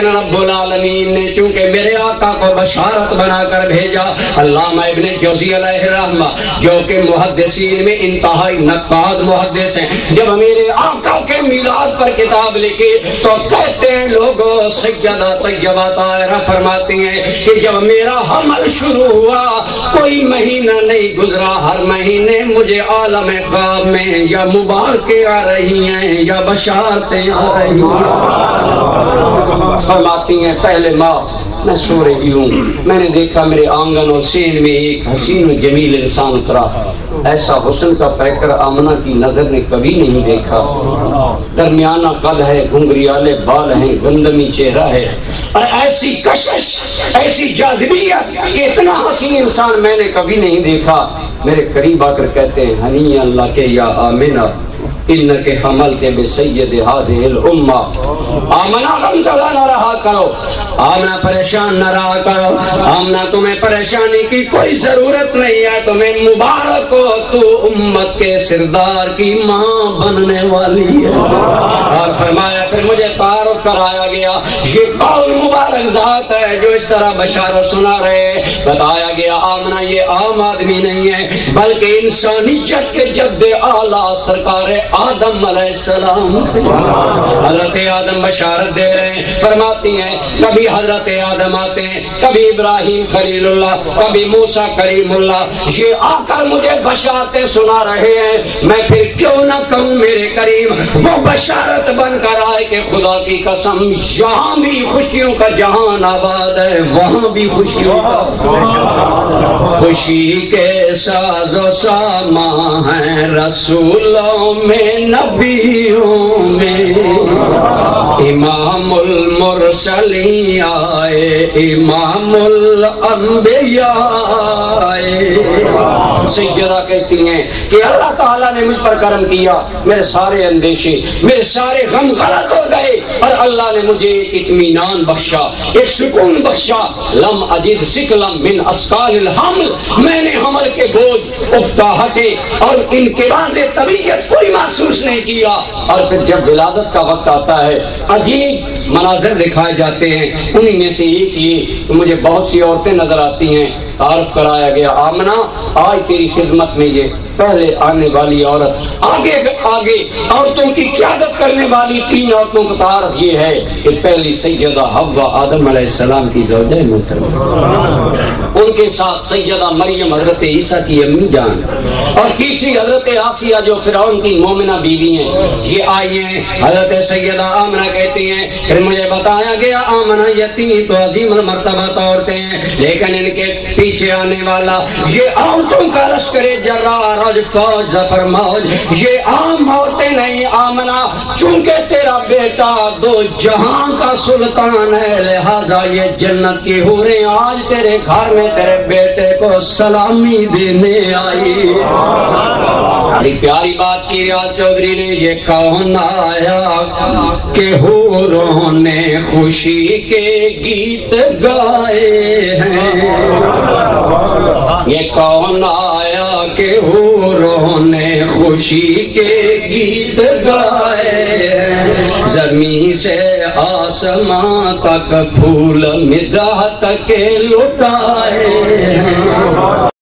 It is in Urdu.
رب العالمین نے چونکہ میرے آقا کو بشارت بنا کر بھیجا. علامہ ابن جوزی علیہ الرحمہ جو کہ محدثین میں انتہائی نقاد محدث ہیں، جب میرے آقا کے میلاد پر کتاب لکھی تو کہتے ہیں لوگوں، سیدہ طیبہ طاہرہ فرماتی ہیں کہ جب میرا حمل شروع ہوا کوئی مہینہ نہیں گزرا، ہر مہینے مجھے عالم خواب میں یا مبارکیں آ رہی ہیں یا بشارتیں آ رہی ہیں. فرماتی ہیں پہلے ماہ میں سو رہی ہوں، میں نے دیکھا میرے آنگن اور سین میں ایک حسین و جمیل انسان اترا. ایسا حسن کا پیکر آمنہ کی نظر نے کبھی نہیں دیکھا. درمیانہ قد ہے، گھنگریالے بال ہیں، گندمی چہرہ ہے، اور ایسی کشش، ایسی جاذبیت کہ اتنا حسین انسان میں نے کبھی نہیں دیکھا. میرے قریب آ کر کہتے ہیں ہنی اللہ کے یا آمنہ انکے حمل کے بے سید حاضر الامہ. آمنہ غم زدہ نہ رہا کرو، آمنہ پریشان نہ رہا کرو. آمنہ تمہیں پریشانی کی کوئی ضرورت نہیں ہے، تمہیں مبارک ہو، تو امت کے سردار کی ماں بننے والی ہے. اور فرمایا پھر مجھے تعارف کرایا گیا، یہ کون مبارک ذات ہے جو اس طرح بشارت سنا رہے. بتایا گیا آمنہ یہ عام آدمی نہیں ہے بلکہ انسانیت کے جد اعلیٰ سرکار آدم علیہ السلام. حضرت آدم بشارت دے رہے ہیں. فرماتی ہیں کبھی حضرت آدم آتے ہیں، کبھی ابراہیم خلیل اللہ، کبھی موسیٰ کریم اللہ. یہ آ کر مجھے بشارتیں سنا رہے ہیں، میں پھر کیوں نہ کہوں میرے کریم وہ بشارت بن کر آئے کہ خدا کی قسم یہاں بھی خوشیوں کا جہان آباد ہے، وہاں بھی خوشیوں کا. خوشی کے ساز و سامان ہیں رسولوں میں نبیوں میں، امام المرسلین آئے، امام الانبیاء آئے. سیدہ کہتی ہیں کہ اللہ تعالیٰ نے مجھ پر کرم کیا، میرے سارے اندیشے، میرے سارے غم غلط ہو گئے، اور اللہ نے مجھے اطمینان بخشا، ایک سکون بخشا. لم اجد ثقلا من اثقال الحمل، میں نے حمل کے بوجھ، اکتاہٹیں اور انقباض طبیعت کوئی محسوس نہیں کیا. اور پھر جب ولادت کا وقت آتا ہے عجیب مناظر دکھائے جاتے ہیں. انہی میں سے ایک یہ کہ مجھے بہت سی عورتیں نظر آتی ہیں. تعارف کرایا گیا آمنہ آج تیری خدمت میں یہ پہلے آنے والی عورت، آگے آگے عورتوں کی قیادت کرنے والی 3 عورتوں کا تعارف یہ ہے کہ پہلی سیدہ حوا آدم علیہ السلام کی زوجہ محترمہ، ان کے ساتھ سیدہ مریم حضرت عیسیٰ کی امی جان، اور تیسری حضرت آسیہ جو فرعون کی مومنہ بیوی ہیں. یہ آئی ہیں حضرت سیدہ آمنہ کہتی ہیں پھر مجھے بتایا گیا آمنہ یتیم تو عظیم المرتبہ عورتیں ہیں، لیکن ان کے پیچھے آنے والا یہ عورتوں کا لشکر جرار فوج ظفر موج، یہ عام عورتیں نہیں. آمنہ چونکہ تیرا بیٹا 2 جہاں کا سلطان ہے، لہذا یہ جنت کی حوریں آج تیرے گھر میں تیرے بیٹے کو سلامی دینے آئی. بڑی پیاری بات کی ریاض چودھری نے. یہ کون آیا کہ حوروں نے خوشی کے گیت گائے ہیں، یہ کون آیا کہ حوروں نے خوشی کے گیت گائے ہیں. زمین سے آسمان تک پھول مداح تک لٹائے ہیں.